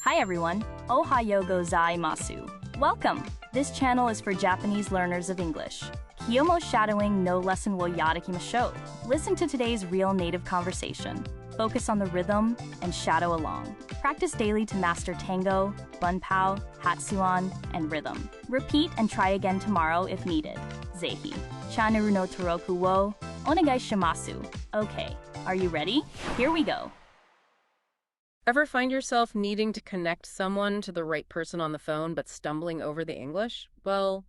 Hi everyone, Ohayo gozaimasu. Welcome! This channel is for Japanese learners of English. Kiyomo shadowing no lesson wo yarakimashou. Listen to today's real native conversation. Focus on the rhythm and shadow along. Practice daily to master tango, bunpao, hatsuan, and rhythm. Repeat and try again tomorrow if needed. Zehi. Channel no toroku wo onegai shimasu. Okay, are you ready? Here we go. Ever find yourself needing to connect someone to the right person on the phone but stumbling over the English? Well,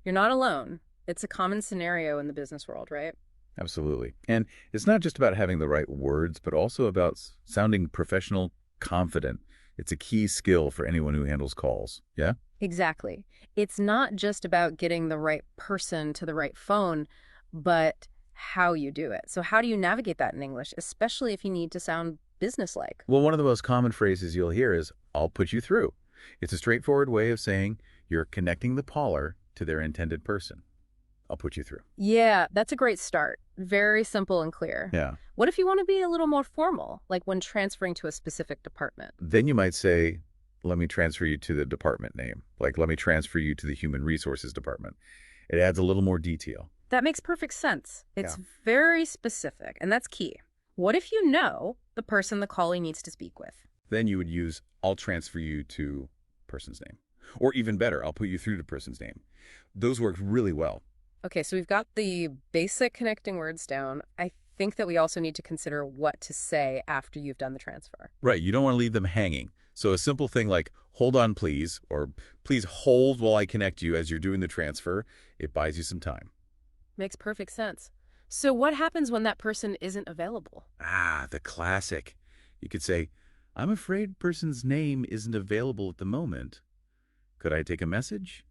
you're not alone. It's a common scenario in the business world, right? Absolutely. And it's not just about having the right words, but also about sounding professional, confident. It's a key skill for anyone who handles calls. Yeah? Exactly. It's not just about getting the right person to the right phone, but how you do it. So how do you navigate that in English, especially if you need to sound businesslike? Well, one of the most common phrases you'll hear is, I'll put you through. It's a straightforward way of saying you're connecting the caller to their intended person. I'll put you through. Yeah, that's a great start. Very simple and clear. Yeah. What if you want to be a little more formal, like when transferring to a specific department? Then you might say, let me transfer you to the department name. Like, let me transfer you to the human resources department. It adds a little more detail. That makes perfect sense. It's very specific, and that's key. What if you know the person the callee needs to speak with? Then you would use, I'll transfer you to person's name. Or even better, I'll put you through to person's name. Those work really well. Okay, so we've got the basic connecting words down. I think that we also need to consider what to say after you've done the transfer. Right, you don't want to leave them hanging. So a simple thing like, hold on please, or please hold while I connect you as you're doing the transfer, it buys you some time. Makes perfect sense. So what happens when that person isn't available? The classic. You could say, I'm afraid person's name isn't available at the moment. Could I take a message?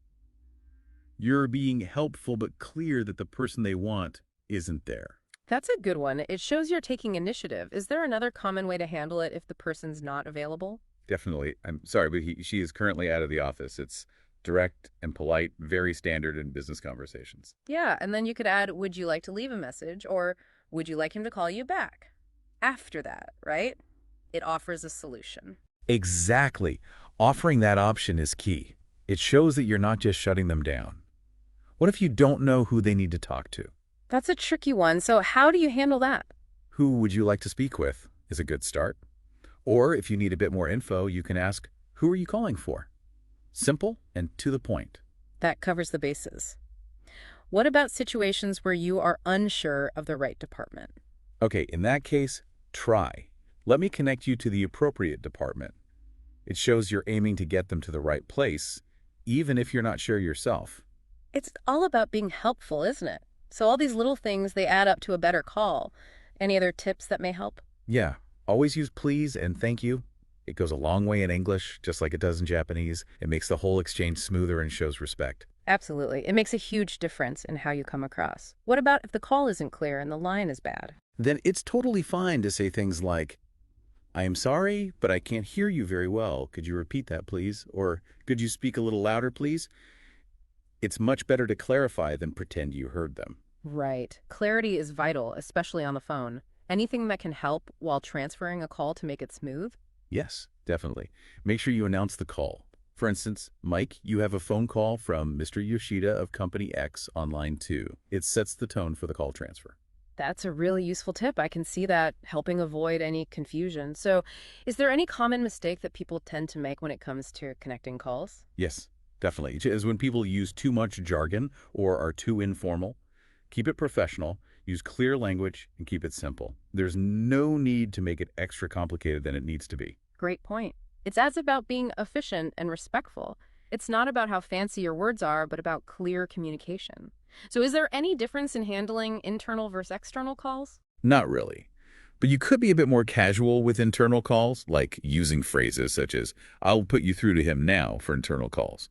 You're being helpful but clear that the person they want isn't there. That's a good one. It shows you're taking initiative. Is there another common way to handle it if the person's not available? Definitely. I'm sorry, but she is currently out of the office. It's direct and polite, very standard in business conversations. Yeah, and then you could add, would you like to leave a message, or would you like him to call you back? After that, right? It offers a solution. Exactly. Offering that option is key. It shows that you're not just shutting them down. What if you don't know who they need to talk to? That's a tricky one. So how do you handle that? Who would you like to speak with is a good start. Or if you need a bit more info, you can ask, who are you calling for? Simple and to the point. That covers the bases. What about situations where you are unsure of the right department? Okay, in that case, try. Let me connect you to the appropriate department. It shows you're aiming to get them to the right place, even if you're not sure yourself. It's all about being helpful, isn't it? So all these little things, they add up to a better call. Any other tips that may help? Yeah, always use please and thank you. It goes a long way in English, just like it does in Japanese. It makes the whole exchange smoother and shows respect. Absolutely. It makes a huge difference in how you come across. What about if the call isn't clear and the line is bad? Then it's totally fine to say things like, I am sorry, but I can't hear you very well. Could you repeat that, please? Or could you speak a little louder, please? It's much better to clarify than pretend you heard them. Right. Clarity is vital, especially on the phone. Anything that can help while transferring a call to make it smooth? Yes, definitely. Make sure you announce the call. For instance, Mike, you have a phone call from Mr. Yoshida of Company X on line 2. It sets the tone for the call transfer. That's a really useful tip. I can see that helping avoid any confusion. So is there any common mistake that people tend to make when it comes to connecting calls? Yes, definitely. It is when people use too much jargon or are too informal. Keep it professional, use clear language, and keep it simple. There's no need to make it extra complicated than it needs to be. Great point. It's as about being efficient and respectful. It's not about how fancy your words are, but about clear communication. So is there any difference in handling internal versus external calls? Not really. But you could be a bit more casual with internal calls, like using phrases such as, I'll put you through to him now for internal calls.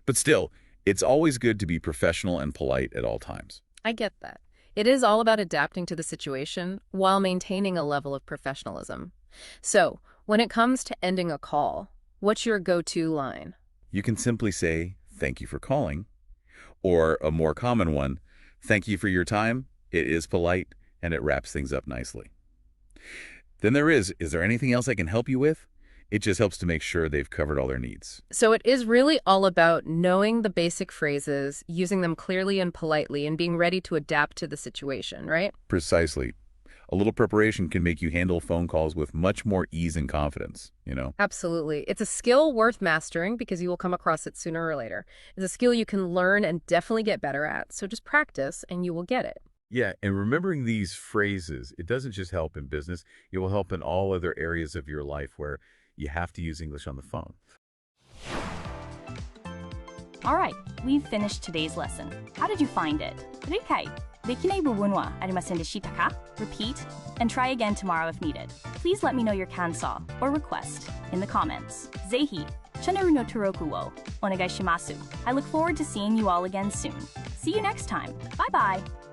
But still, it's always good to be professional and polite at all times. I get that. It is all about adapting to the situation while maintaining a level of professionalism. So, when it comes to ending a call, what's your go-to line? You can simply say, thank you for calling. Or a more common one, thank you for your time. It is polite and it wraps things up nicely. Then is there anything else I can help you with? It just helps to make sure they've covered all their needs. So it is really all about knowing the basic phrases, using them clearly and politely, and being ready to adapt to the situation, right? Precisely. A little preparation can make you handle phone calls with much more ease and confidence, Absolutely. It's a skill worth mastering because you will come across it sooner or later. It's a skill you can learn and definitely get better at. So just practice and you will get it. Yeah, and remembering these phrases, it doesn't just help in business. It will help in all other areas of your life where you have to use English on the phone. All right, we've finished today's lesson. How did you find it? 理解できない部分はありませんでしたか? Repeat and try again tomorrow if needed. Please let me know your kansa or request in the comments. ぜひチャンネルの登録をお願いします. I look forward to seeing you all again soon. See you next time. Bye bye.